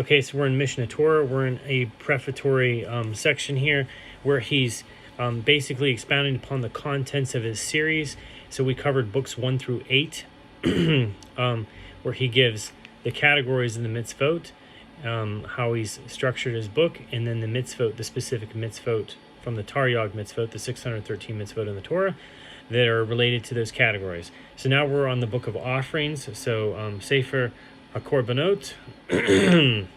Okay, so we're in Mishneh Torah. We're in a prefatory section here where he's basically expounding upon the contents of his series. So we covered books 1 through 8, where he gives the categories in the mitzvot, how he's structured his book, and then the mitzvot, the specific mitzvot from the Taryag mitzvot, the 613 mitzvot in the Torah, that are related to those categories. So now we're on the book of offerings. So Sefer HaKorbanot, it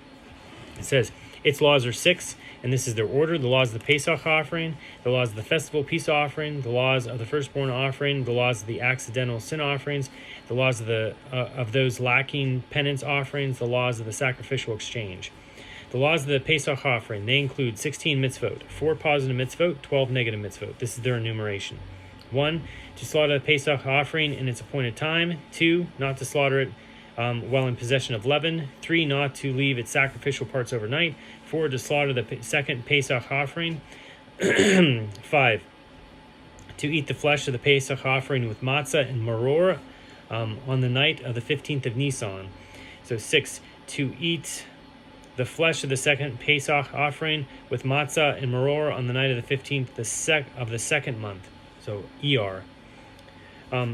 says, its laws are 6, and this is their order: the laws of the Pesach offering, the laws of the festival peace offering, the laws of the firstborn offering, the laws of the accidental sin offerings, the laws of the of those lacking penance offerings, the laws of the sacrificial exchange. The laws of the Pesach offering, they include 16 mitzvot, 4 positive mitzvot, 12 negative mitzvot. This is their enumeration. 1, to slaughter the Pesach offering in its appointed time. 2, not to slaughter it while in possession of leaven. 3, not to leave its sacrificial parts overnight. 4, to slaughter the second Pesach offering. 5, to eat the flesh of the Pesach offering with matzah and maror on the night of the 15th of Nisan. So 6, to eat the flesh of the second Pesach offering with matzah and maror on the night of the 15th of the second month. So ER.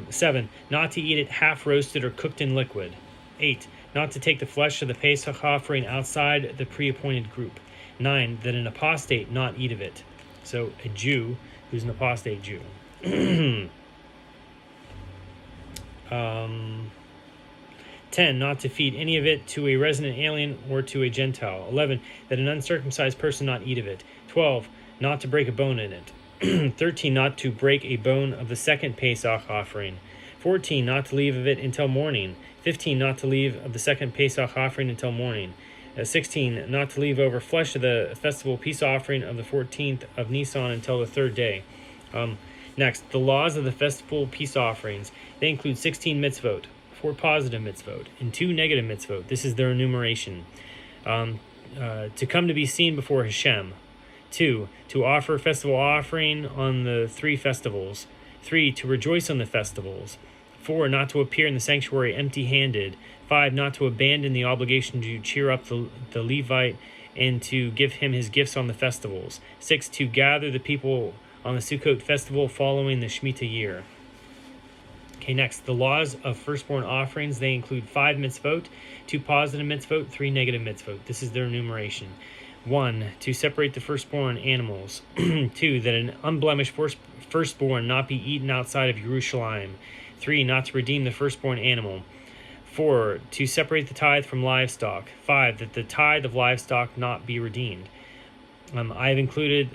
7, not to eat it half roasted or cooked in liquid. 8, not to take the flesh of the Pesach offering outside the pre-appointed group. 9, that an apostate not eat of it. So a Jew who's an apostate Jew. 10, not to feed any of it to a resident alien or to a Gentile. 11, that an uncircumcised person not eat of it. 12, not to break a bone in it. 13, not to break a bone of the second Pesach offering. 14, not to leave of it until morning. 15, not to leave of the second Pesach offering until morning. 16, not to leave over flesh of the festival peace offering of the 14th of Nisan until the 3rd day. Next, the laws of the festival peace offerings. They include 16 mitzvot, 4 positive mitzvot, and 2 negative mitzvot. This is their enumeration. To come to be seen before Hashem. 2, to offer a festival offering on the 3 festivals. 3, to rejoice on the festivals. 4, not to appear in the sanctuary empty-handed. 5, not to abandon the obligation to cheer up the Levite and to give him his gifts on the festivals. 6, to gather the people on the Sukkot festival following the Shemitah year. Okay, next, the laws of firstborn offerings. They include 5 mitzvot, 2 positive mitzvot, 3 negative mitzvot. This is their enumeration. 1, to separate the firstborn animals. 2, that an unblemished firstborn not be eaten outside of Jerusalem. 3, not to redeem the firstborn animal. 4, to separate the tithe from livestock. 5, that the tithe of livestock not be redeemed. I have included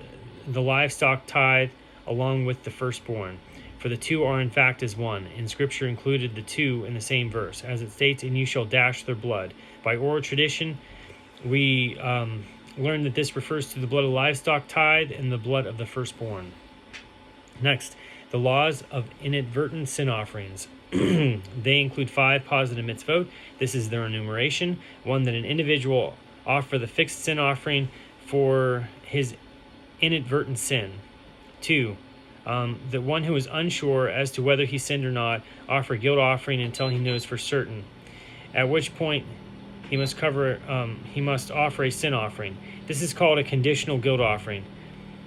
the livestock tithe along with the firstborn, for the 2 are in fact as one, and Scripture included the 2 in the same verse, as it states, "And you shall dash their blood." By oral tradition, we learn that this refers to the blood of livestock tithe and the blood of the firstborn. Next, the laws of inadvertent sin offerings. They include 5 positive mitzvot. This is their enumeration. 1, that an individual offer the fixed sin offering for his inadvertent sin. 2, that one who is unsure as to whether he sinned or not offer guilt offering until he knows for certain, at which point he must offer a sin offering. This is called a conditional guilt offering.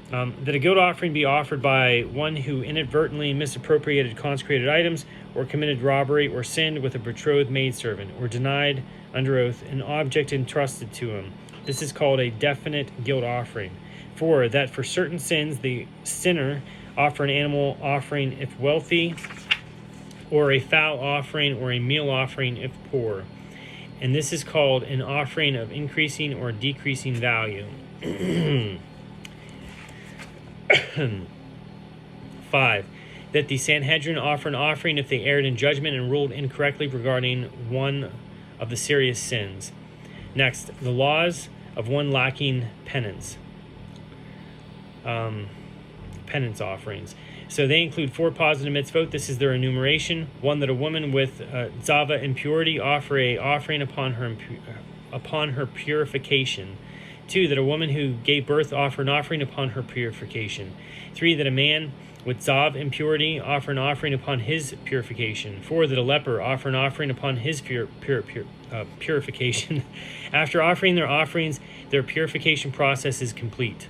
That a guilt offering be offered by one who inadvertently misappropriated consecrated items, or committed robbery, or sinned with a betrothed maidservant, or denied under oath an object entrusted to him. This is called a definite guilt offering. 4, that for certain sins the sinner offer an animal offering if wealthy, or a fowl offering, or a meal offering if poor. And this is called an offering of increasing or decreasing value. 5, that the Sanhedrin offer an offering if they erred in judgment and ruled incorrectly regarding one of the serious sins. Next, the laws of one lacking penance. Penance offerings. So they include 4 positive mitzvot. This is their enumeration. 1, that a woman with zava impurity offer a offering upon her purification. 2, that a woman who gave birth offer an offering upon her purification. 3, that a man with zav impurity, offer an offering upon his purification. 4, that a leper offer an offering upon his purification. After offering their offerings, their purification process is complete.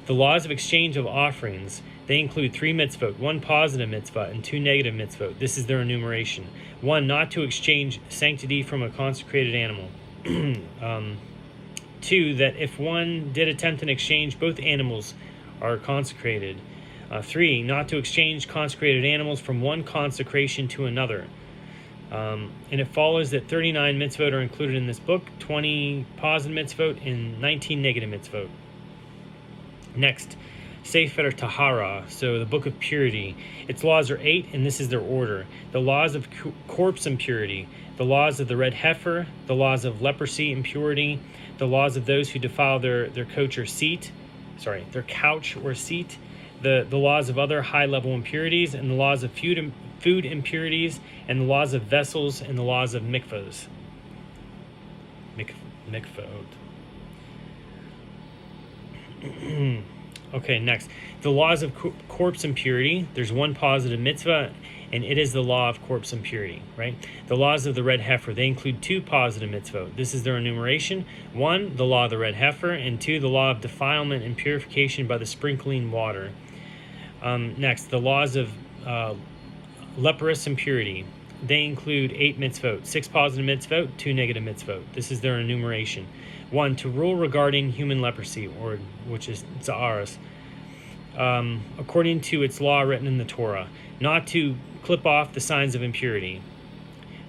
The laws of exchange of offerings, they include 3 mitzvot, 1 positive mitzvah and 2 negative mitzvot. This is their enumeration. 1, not to exchange sanctity from a consecrated animal. 2, that if one did attempt an exchange, both animals are consecrated. 3, not to exchange consecrated animals from one consecration to another. And it follows that 39 mitzvot are included in this book, 20 positive mitzvot and 19 negative mitzvot. Next, Sefer Tahara, so the book of purity. Its laws are 8, and this is their order. The laws of corpse impurity, the laws of the red heifer, the laws of leprosy impurity, the laws of those who defile their couch or seat, the laws of other high-level impurities, and the laws of food impurities, and the laws of vessels, and the laws of mikvahs. Mikvahot. Okay, next. The laws of corpse impurity. There's 1 positive mitzvah, and it is the law of corpse impurity, right? The laws of the red heifer, they include 2 positive mitzvot. This is their enumeration. 1, the law of the red heifer, and 2, the law of defilement and purification by the sprinkling water. Next, the laws of leprous impurity. They include 8 mitzvot, 6 positive mitzvot, 2 negative mitzvot. This is their enumeration. 1, to rule regarding human leprosy, or which is tza'aras, according to its law written in the Torah. Not to clip off the signs of impurity.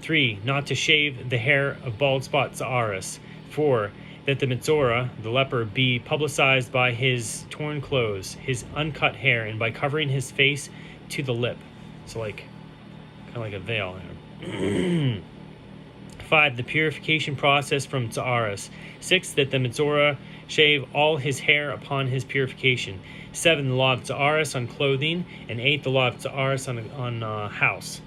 3, not to shave the hair of bald spot tza'aras. 4, that the Mitzorah, the leper, be publicized by his torn clothes, his uncut hair, and by covering his face to the lip. So kind of like a veil. 5, the purification process from tza'aras. 6, that the Mitzorah shave all his hair upon his purification. 7, the law of tza'aras on clothing. And 8, the law of tza'aras on house.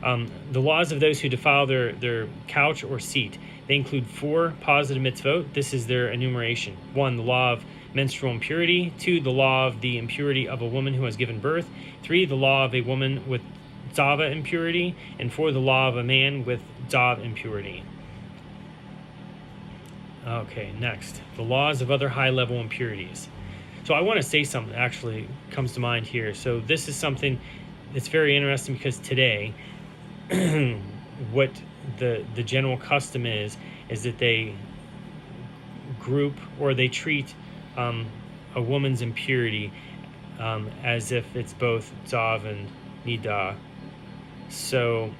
The laws of those who defile their couch or seat. They include 4 positive mitzvot. This is their enumeration. 1, the law of menstrual impurity. 2, the law of the impurity of a woman who has given birth. 3, the law of a woman with zava impurity. And 4, the law of a man with zav impurity. Okay, next. The laws of other high-level impurities. So I want to say something that actually comes to mind here. So this is something that's very interesting because today, what the general custom is that they group or they treat a woman's impurity as if it's both zav and nida. So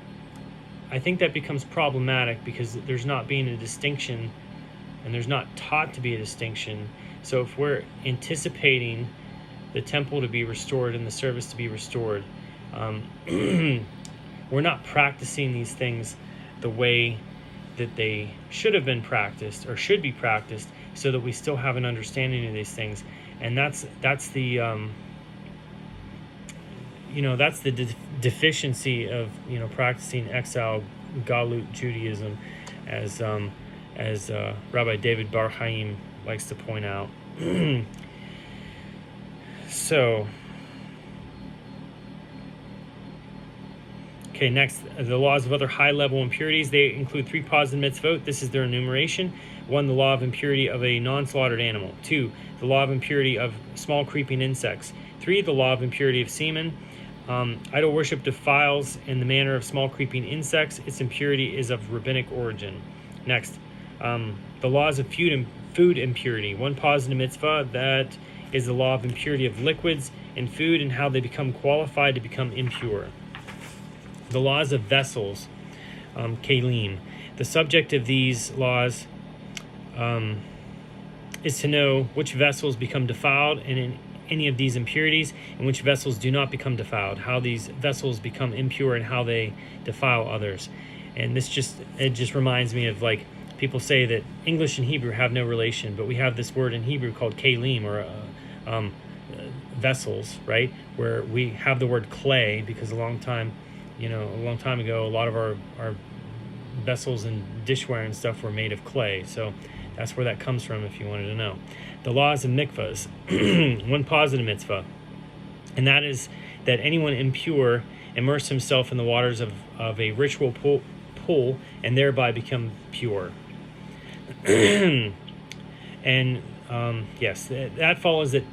I think that becomes problematic because there's not being a distinction, and there's not taught to be a distinction. So if we're anticipating the temple to be restored and the service to be restored, we're not practicing these things the way that they should have been practiced or should be practiced, so that we still have an understanding of these things. And that's the deficiency of practicing exile Galut Judaism, as Rabbi David Bar Chaim likes to point out. So, okay, next, the laws of other high-level impurities. They include 3 positive mitzvot. This is their enumeration. 1, the law of impurity of a non-slaughtered animal. 2, the law of impurity of small creeping insects. 3, the law of impurity of semen. Idol worship defiles in the manner of small creeping insects. Its impurity is of rabbinic origin. Next, the laws of food impurity. 1 positive mitzvah, that is the law of impurity of liquids and food and how they become qualified to become impure. The laws of vessels, kelim. The subject of these laws is to know which vessels become defiled and in any of these impurities, and which vessels do not become defiled, how these vessels become impure and how they defile others. And this just reminds me of, like, people say that English and Hebrew have no relation, but we have this word in Hebrew called kelim, or vessels, right? Where we have the word clay because a long time ago, a lot of our vessels and dishware and stuff were made of clay. So that's where that comes from, if you wanted to know. The laws of mikvahs. 1 positive mitzvah. and that is that anyone impure immerse himself in the waters of a ritual pool and thereby become pure. And yes, that follows that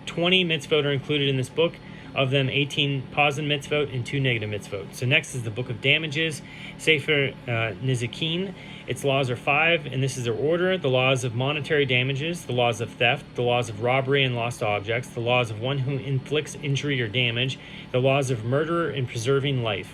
20 mitzvot are included in this book. Of them, 18 positive mitzvot and 2 negative mitzvot. So next is the book of damages, Sefer Nizikin. Its laws are 5, and this is their order: the laws of monetary damages, the laws of theft, the laws of robbery and lost objects, the laws of one who inflicts injury or damage, the laws of murder and preserving life.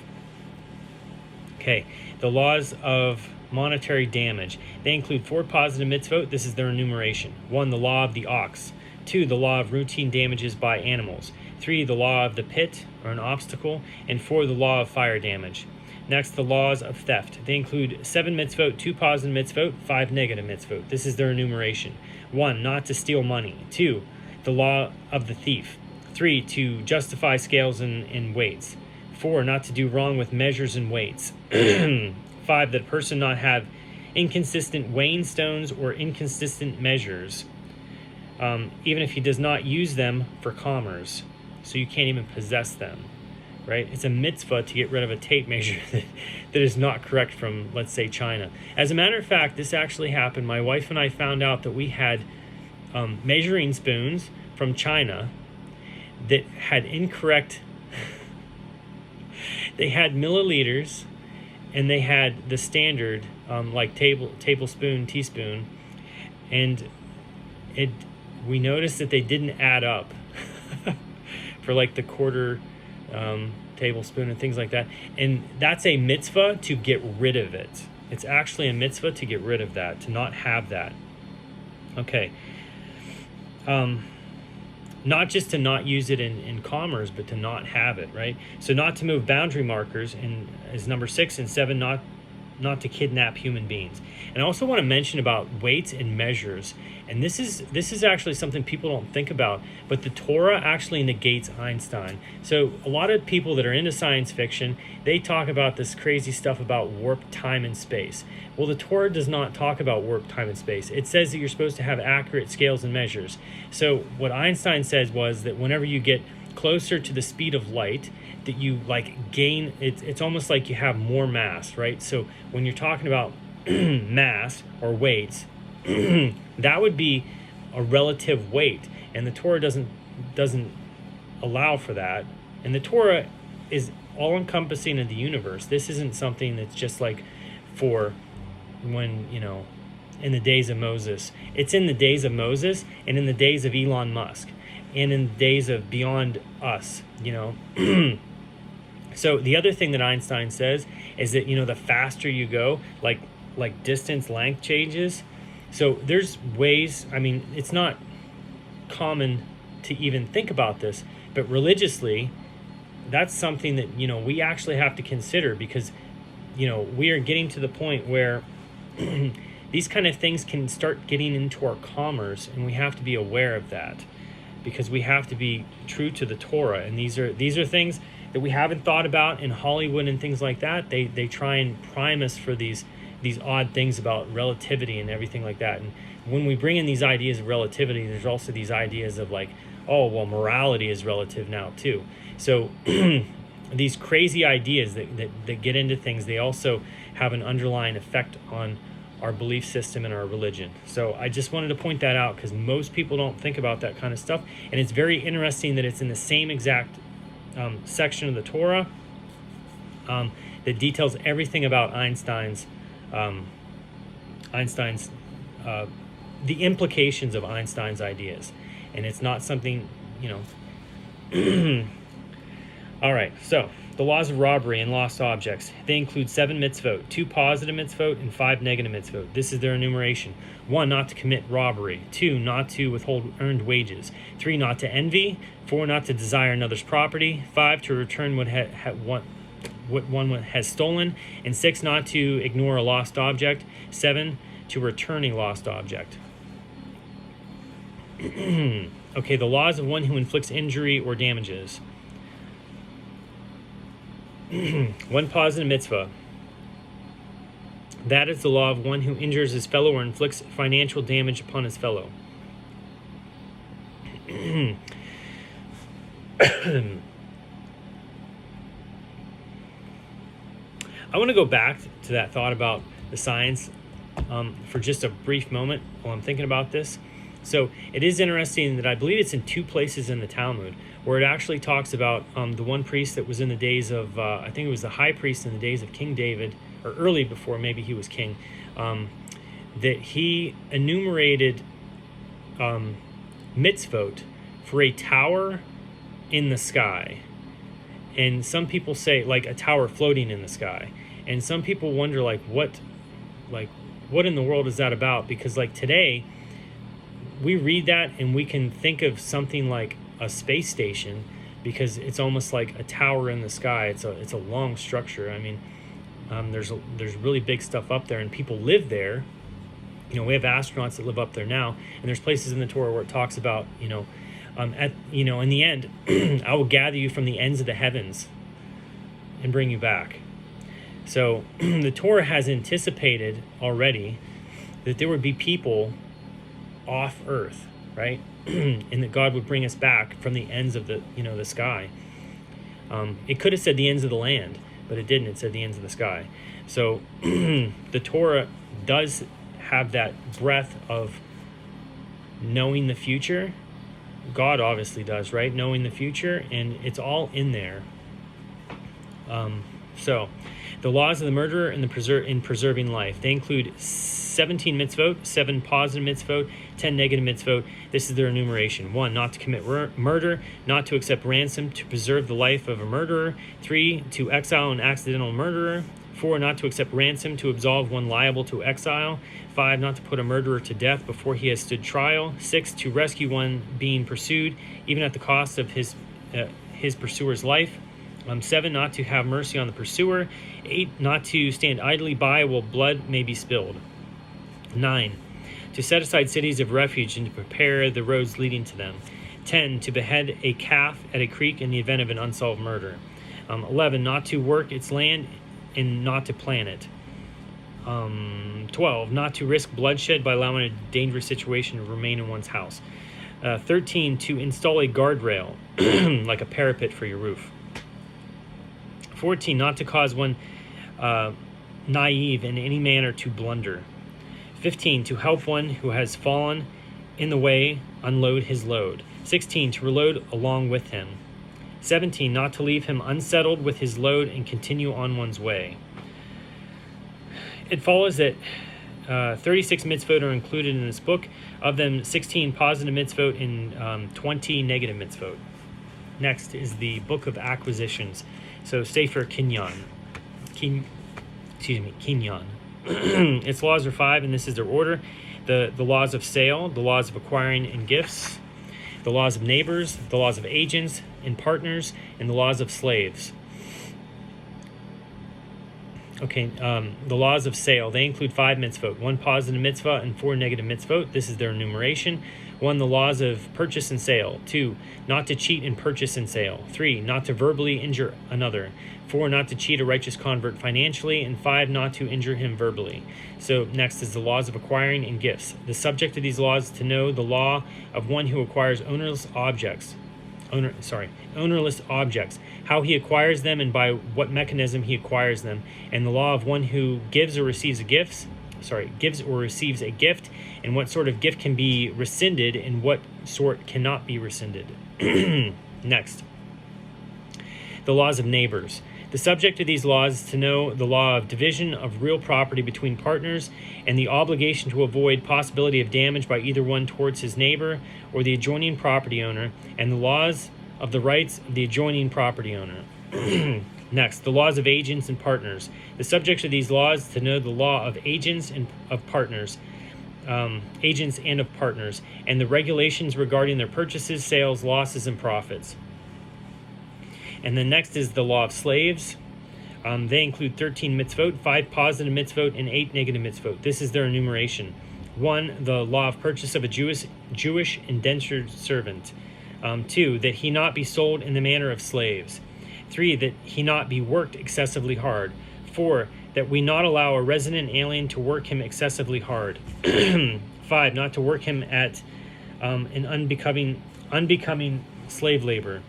Okay, the laws of monetary damage. They include 4 positive mitzvot. This is their enumeration. 1, the law of the ox. 2, the law of routine damages by animals. 3, the law of the pit, or an obstacle. And 4, the law of fire damage. Next, the laws of theft. They include 7 mitzvot, 2 positive mitzvot, 5 negative mitzvot. This is their enumeration. 1, not to steal money. 2, the law of the thief. 3, to justify scales and weights. 4, not to do wrong with measures and weights. 5, that a person not have inconsistent weighing stones or inconsistent measures, even if he does not use them for commerce. So you can't even possess them, right? It's a mitzvah to get rid of a tape measure that is not correct from, let's say, China. As a matter of fact, this actually happened. My wife and I found out that we had measuring spoons from China that had incorrect, they had milliliters, and they had the standard, like tablespoon, teaspoon, and we noticed that they didn't add up for like the quarter tablespoon and things like that. And that's a mitzvah to get rid of it. It's actually a mitzvah to get rid of that, to not have that. Okay. Not just to not use it in commerce, but to not have it, right? So not to move boundary markers is number 6, and 7, not to kidnap human beings. And I also want to mention about weights and measures. And this is actually something people don't think about, but the Torah actually negates Einstein. So a lot of people that are into science fiction, they talk about this crazy stuff about warp time and space. Well, the Torah does not talk about warp time and space. It says that you're supposed to have accurate scales and measures. So what Einstein says was that whenever you get closer to the speed of light, that you like gain, it's almost like you have more mass, right? So when you're talking about mass or weights, that would be a relative weight, and the Torah doesn't allow for that. And the Torah is all encompassing of the universe. This isn't something that's just like for when, in the days of Moses. It's in the days of Moses and in the days of Elon Musk and in the days of beyond us, So the other thing that Einstein says is that, the faster you go, like distance length changes. So there's ways, it's not common to even think about this, but religiously, that's something that, we actually have to consider, because, we are getting to the point where these kind of things can start getting into our commerce, and we have to be aware of that, because we have to be true to the Torah. And these are things that we haven't thought about in Hollywood and things like that. They try and prime us for these odd things about relativity and everything like that. And when we bring in these ideas of relativity, there's also these ideas of like, oh, well, morality is relative now too. So these crazy ideas that get into things, they also have an underlying effect on our belief system and our religion. So I just wanted to point that out, because most people don't think about that kind of stuff. And it's very interesting that it's in the same exact section of the Torah that details everything about Einstein's the implications of Einstein's ideas. And it's not something, All right, so the laws of robbery and lost objects. They include 7 mitzvot, 2 positive mitzvot, and 5 negative mitzvot. This is their enumeration. 1, not to commit robbery. 2, not to withhold earned wages. 3, not to envy. 4, not to desire another's property. 5, to return what one has stolen. And 6, not to ignore a lost object. 7, to return a lost object. Okay, the laws of one who inflicts injury or damages. 1 positive mitzvah. That is the law of one who injures his fellow or inflicts financial damage upon his fellow. I want to go back to that thought about the signs for just a brief moment while I'm thinking about this. So it is interesting that I believe it's in 2 places in the Talmud where it actually talks about the one priest that was in the days of, I think it was the high priest in the days of King David, or early before maybe he was king, that he enumerated mitzvot for a tower in the sky. And some people say like a tower floating in the sky. And some people wonder what in the world is that about? Because like today, we read that and we can think of something like a space station because it's almost like a tower in the sky. It's a long structure. I mean, there's really big stuff up there and people live there. We have astronauts that live up there now, and there's places in the Torah where it talks about, in the end, I will gather you from the ends of the heavens and bring you back. So the Torah has anticipated already that there would be people off Earth, right? And that God would bring us back from the ends of the sky. It could have said the ends of the land, but it didn't. It said the ends of the sky. So the Torah does have that breadth of knowing the future. God obviously does, right? Knowing the future, and it's all in there. So the laws of the murderer and in preserving life, they include 17 mitzvot, 7 positive mitzvot, 10 negative mitzvot. This is their enumeration. 1, not to commit murder, not to accept ransom to preserve the life of a murderer. 3, to exile an accidental murderer. 4, not to accept ransom to absolve one liable to exile. 5, not to put a murderer to death before he has stood trial. 6, to rescue one being pursued, even at the cost of his pursuer's life. 7, not to have mercy on the pursuer. 8, not to stand idly by while blood may be spilled. 9, to set aside cities of refuge and to prepare the roads leading to them. 10, to behead a calf at a creek in the event of an unsolved murder. 11, not to work its land and not to plant it. 12, not to risk bloodshed by allowing a dangerous situation to remain in one's house. 13, to install a guardrail, like a parapet for your roof. 14, not to cause one naive in any manner to blunder. 15, to help one who has fallen in the way unload his load. 16, to reload along with him. 17, not to leave him unsettled with his load and continue on one's way. It follows that 36 mitzvot are included in this book. Of them, 16 positive mitzvot and 20 negative mitzvot. Next is the Book of Acquisitions. So Sefer Kinyan. Kinyan. Its laws are 5, and this is their order. The laws of sale, the laws of acquiring and gifts, the laws of neighbors, the laws of agents and partners, and the laws of slaves. Okay, the laws of sale, they include 5 mitzvot, 1 positive mitzvah and 4 negative mitzvot. This is their enumeration. 1, the laws of purchase and sale. 2, not to cheat in purchase and sale. 3, not to verbally injure another. 4, not to cheat a righteous convert financially. And 5, not to injure him verbally. So next is the laws of acquiring and gifts. The subject of these laws is to know the law of one who acquires ownerless objects, how he acquires them and by what mechanism he acquires them, and the law of one who gives or receives a gift, and what sort of gift can be rescinded and what sort cannot be rescinded. Next, the laws of neighbors. The subject of these laws is to know the law of division of real property between partners and the obligation to avoid possibility of damage by either one towards his neighbor or the adjoining property owner, and the laws of the rights of the adjoining property owner. Next, the laws of agents and partners. The subject of these laws is to know the law of agents and of partners, and the regulations regarding their purchases, sales, losses, and profits. And then next is the law of slaves. They include 13 mitzvot, 5 positive mitzvot, and 8 negative mitzvot. This is their enumeration. 1, the law of purchase of a Jewish indentured servant. 2, that he not be sold in the manner of slaves. 3, that he not be worked excessively hard. 4, that we not allow a resident alien to work him excessively hard. 5, not to work him at an unbecoming slave labor.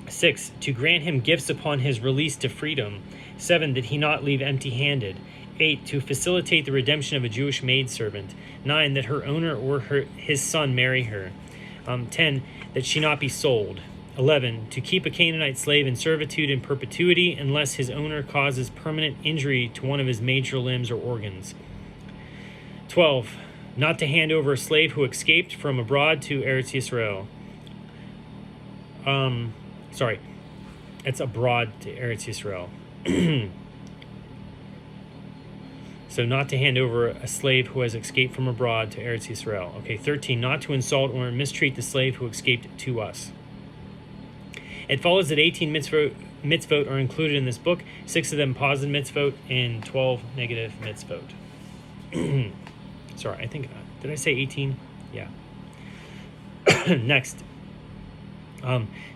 6. To grant him gifts upon his release to freedom. 7. That he not leave empty-handed. 8. To facilitate the redemption of a Jewish maidservant. 9. That her owner or his son marry her. 10. That she not be sold. 11. To keep a Canaanite slave in servitude in perpetuity unless his owner causes permanent injury to one of his major limbs or organs. 12. Not to hand over a slave who escaped from abroad to Eretz Yisrael. It's abroad to Eretz Yisrael. So not to hand over a slave who has escaped from abroad to Eretz Yisrael. Okay, 13. Not to insult or mistreat the slave who escaped to us. It follows that 18 mitzvot are included in this book, 6 of them positive mitzvot and 12 negative mitzvot. Sorry, I think, did I say 18? Yeah. Next.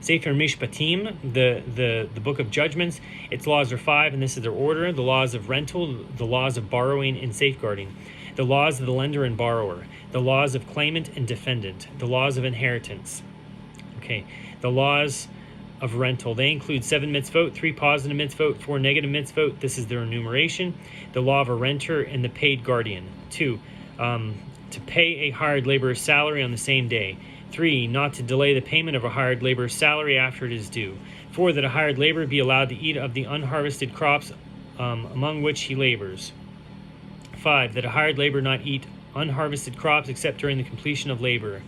Sefer Mishpatim, the book of judgments. Its laws are 5, and this is their order. The laws of rental, the laws of borrowing and safeguarding, the laws of the lender and borrower, the laws of claimant and defendant, the laws of inheritance. Okay, the laws of rental. They include 7 mitzvot, 3 positive mitzvot, 4 negative mitzvot. This is their enumeration. The law of a renter and the paid guardian. 2, to pay a hired laborer's salary on the same day. 3, not to delay the payment of a hired laborer's salary after it is due. 4, that a hired laborer be allowed to eat of the unharvested crops among which he labors. 5, that a hired laborer not eat unharvested crops except during the completion of labor.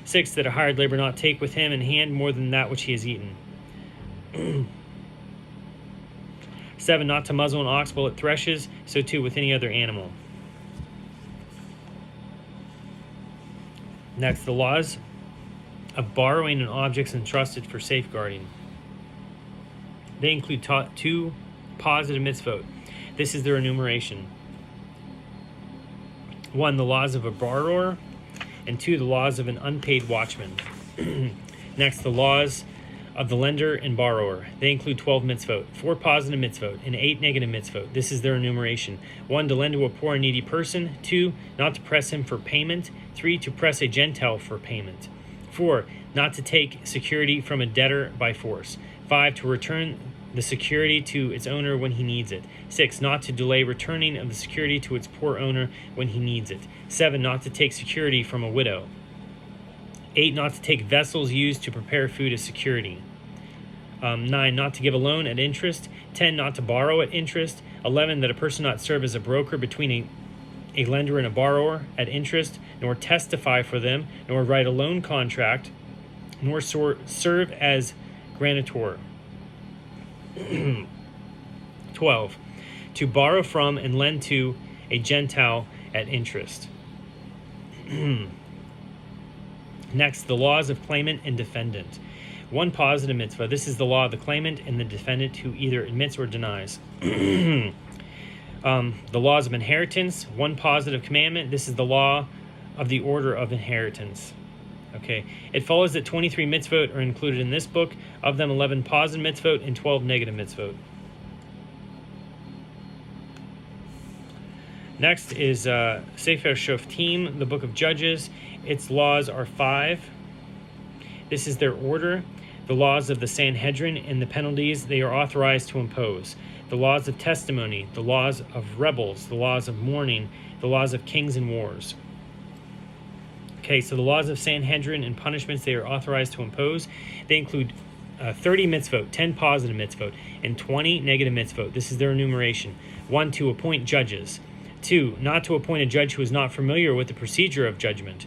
6, that a hired laborer not take with him in hand more than that which he has eaten. 7, not to muzzle an ox while it threshes, so too with any other animal. Next, the laws of borrowing and objects entrusted for safeguarding. They include 2 positive mitzvot. This is their enumeration. 1, the laws of a borrower, and 2, the laws of an unpaid watchman. Next, the laws of the lender and borrower. They include 12 mitzvot, 4 positive mitzvot, and 8 negative mitzvot. This is their enumeration. 1, to lend to a poor and needy person. 2, not to press him for payment. 3, to press a Gentile for payment. 4, not to take security from a debtor by force. 5, to return the security to its owner when he needs it. 6, not to delay returning of the security to its poor owner when he needs it. 7, not to take security from a widow. 8, not to take vessels used to prepare food as security. 9, not to give a loan at interest. 10, not to borrow at interest. 11, that a person not serve as a broker between a lender and a borrower at interest, nor testify for them, nor write a loan contract, nor serve as grantor. 12, to borrow from and lend to a Gentile at interest. Next, the laws of claimant and defendant. 1 positive mitzvah. This is the law of the claimant and the defendant who either admits or denies. The laws of inheritance. 1 positive commandment. This is the law of the order of inheritance. Okay. It follows that 23 mitzvot are included in this book. Of them, 11 positive mitzvot and 12 negative mitzvot. Next is Sefer Shoftim, the book of Judges. Its laws are 5. This is their order. The laws of the Sanhedrin and the penalties they are authorized to impose. The laws of testimony, the laws of rebels, the laws of mourning, the laws of kings and wars. Okay, so the laws of Sanhedrin and punishments they are authorized to impose. They include 30 mitzvot, 10 positive mitzvot, and 20 negative mitzvot. This is their enumeration. 1, to appoint judges. 2, not to appoint a judge who is not familiar with the procedure of judgment.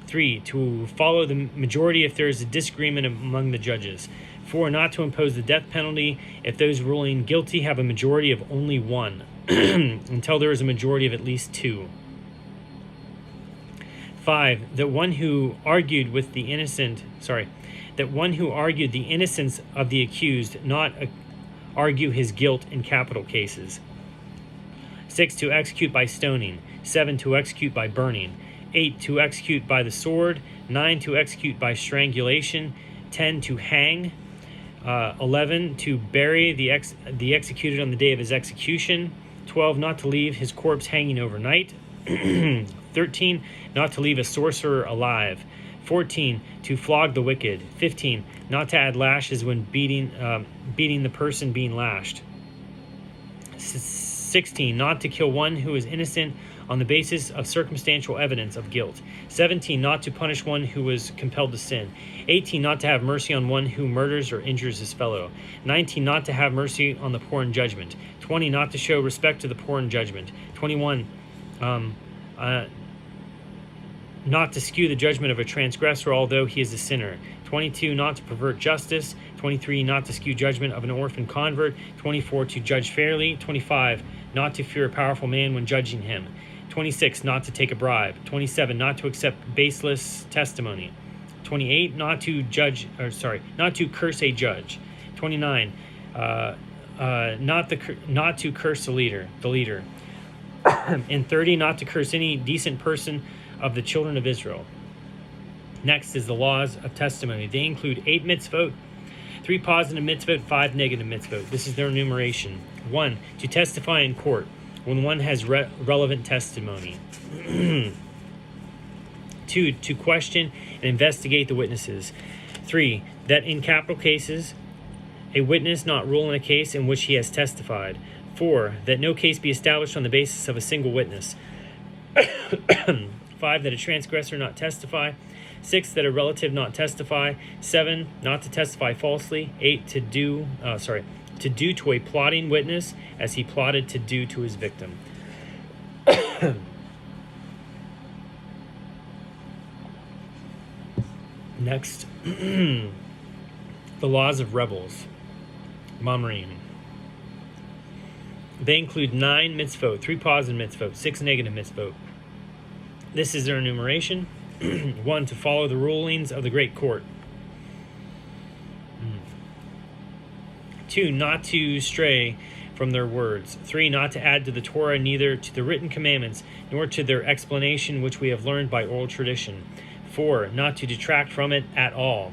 3, to follow the majority if there is a disagreement among the judges. 4, not to impose the death penalty if those ruling guilty have a majority of only 1, until there is a majority of at least 2. 5, that one who argued the innocence of the accused not argue his guilt in capital cases. 6, to execute by stoning. 7, to execute by burning. 8, to execute by the sword. 9, to execute by strangulation. 10, to hang. 11, to bury the executed on the day of his execution. 12, not to leave his corpse hanging overnight. 13, not to leave a sorcerer alive. 14, to flog the wicked. 15, not to add lashes when beating the person being lashed. 16, not to kill one who is innocent on the basis of circumstantial evidence of guilt. 17, not to punish one who was compelled to sin. 18, not to have mercy on one who murders or injures his fellow. 19, not to have mercy on the poor in judgment. 20, not to show respect to the poor in judgment. 21, not to skew the judgment of a transgressor, although he is a sinner. 22, not to pervert justice. 23, not to skew judgment of an orphan convert. 24, to judge fairly. 25, not to fear a powerful man when judging him. 26, not to take a bribe. 27, not to accept baseless testimony. 28, not to curse a judge. 29, not to curse the leader. And 30, not to curse any decent person of the children of Israel. Next is the laws of testimony. They include 8 mitzvot, 3 positive mitzvot, 5 negative mitzvot. This is their enumeration. 1, to testify in court when one has relevant testimony. 2, to question and investigate the witnesses. 3, that in capital cases, a witness not rule in a case in which he has testified. 4, that no case be established on the basis of a single witness. 5, that a transgressor not testify. 6, that a relative not testify. 7, not to testify falsely. 8, to do to a plotting witness as he plotted to do to his victim. Next, the laws of rebels, Mamrim. They include 9 mitzvot, 3 positive mitzvot, 6 negative mitzvot. This is their enumeration. 1, to follow the rulings of the great court. 2, not to stray from their words. 3, not to add to the Torah, neither to the written commandments, nor to their explanation, which we have learned by oral tradition. 4, not to detract from it at all.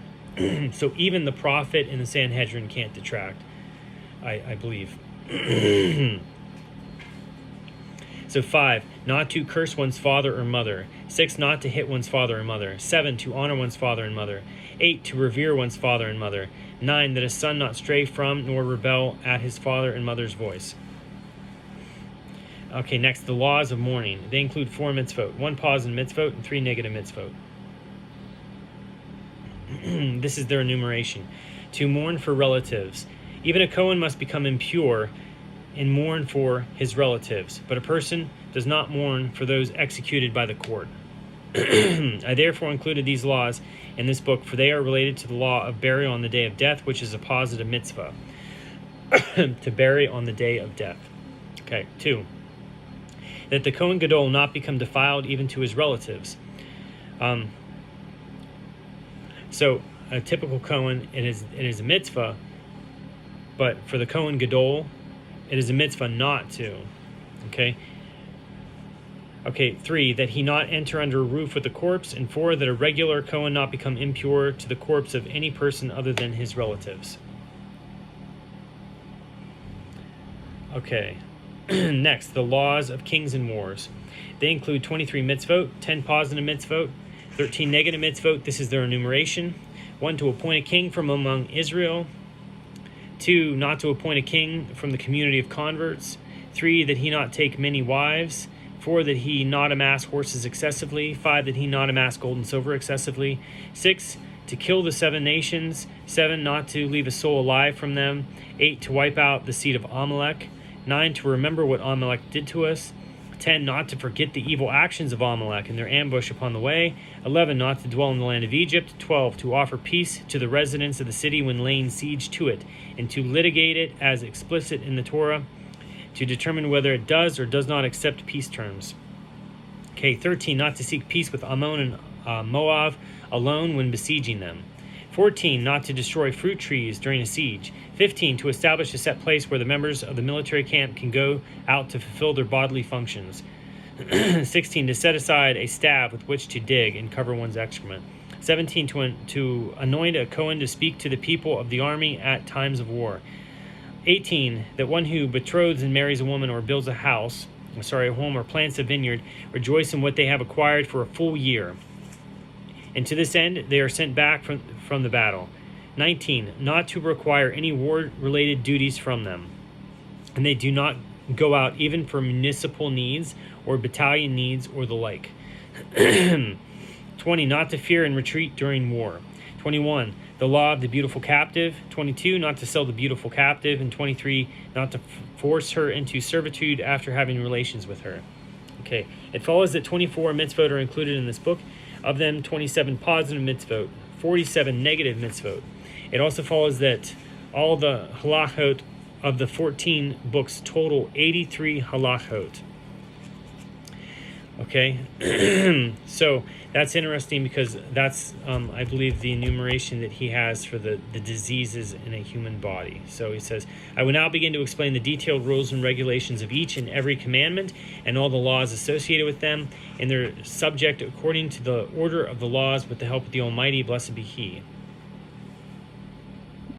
So even the prophet in the Sanhedrin can't detract, I believe. So 5, not to curse one's father or mother. 6, not to hit one's father or mother. 7, to honor one's father and mother. 8, to revere one's father and mother. 9, that a son not stray from nor rebel at his father and mother's voice. Okay, next, the laws of mourning. They include 4 mitzvot, 1 positive mitzvot, and 3 negative mitzvot. This is their enumeration. To mourn for relatives. Even a Kohen must become impure and mourn for his relatives, but a person does not mourn for those executed by the court. I therefore included these laws in this book, for they are related to the law of burial on the day of death, which is a positive mitzvah, to bury on the day of death. Okay, 2, that the Kohen Gadol not become defiled even to his relatives. So a typical Kohen, it is a mitzvah, but for the Kohen Gadol, it is a mitzvah not to. Okay, 3, that he not enter under a roof with the corpse, and 4, that a regular Kohen not become impure to the corpse of any person other than his relatives. Okay, next, the laws of kings and wars. They include 23 mitzvot, 10 positive mitzvot, 13 negative mitzvot. This is their enumeration. 1, to appoint a king from among Israel. 2, not to appoint a king from the community of converts. 3, that he not take many wives. 4, that he not amass horses excessively. 5, that he not amass gold and silver excessively. 6, to kill the 7 nations. 7, not to leave a soul alive from them. 8, to wipe out the seed of Amalek. 9, to remember what Amalek did to us. 10, not to forget the evil actions of Amalek and their ambush upon the way. 11, not to dwell in the land of Egypt. 12, to offer peace to the residents of the city when laying siege to it, and to litigate it as explicit in the Torah, to determine whether it does or does not accept peace terms. Okay, 13, not to seek peace with Ammon and Moab alone when besieging them. 14, not to destroy fruit trees during a siege. 15, to establish a set place where the members of the military camp can go out to fulfill their bodily functions. 16, to set aside a staff with which to dig and cover one's excrement. 17, to anoint a Kohen to speak to the people of the army at times of war. 18, that one who betroths and marries a woman or builds a home or plants a vineyard, rejoice in what they have acquired for a full year. and to this end they are sent back from the battle. 19. Not to require any war-related duties from them, and they do not go out even for municipal needs or battalion needs or the like. 20. Not to fear and retreat during war. 21. The law of the beautiful captive. 22. Not to sell the beautiful captive. And 23. Not to force her into servitude after having relations with her. Okay, it follows that 24 mitzvot are included in this book. Of them, 27 positive mitzvot, 47 negative mitzvot. It also follows that all the halachot of the 14 books total 83 halachot. Okay, so that's interesting because that's, I believe, the enumeration that he has for the diseases in a human body. So he says, I will now begin to explain the detailed rules and regulations of each and every commandment and all the laws associated with them and their subject according to the order of the laws with the help of the Almighty, blessed be He.